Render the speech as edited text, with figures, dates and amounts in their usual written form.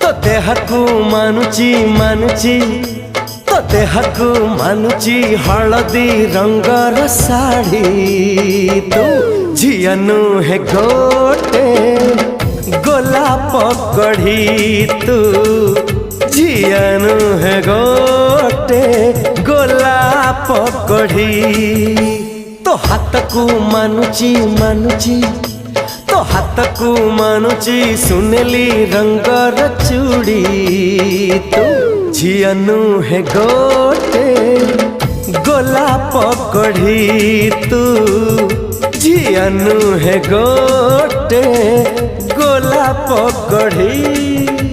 तो देहकू मानुची मानुची तो देहकू मानुची हलदी रंगर साड़ी तू झिया नुहे गोटे गोलाप कढ़ी तू झिया नुहे गोटे गोलाप कढ़ी तो हाथ को मानुची मानुची तो हाथ को मानुची सुनेली रंगर चूड़ी तू झिया नुहे गोटे गोलाप कढ़ी तू झिया नुहे गोटे गोलाप कढ़ी।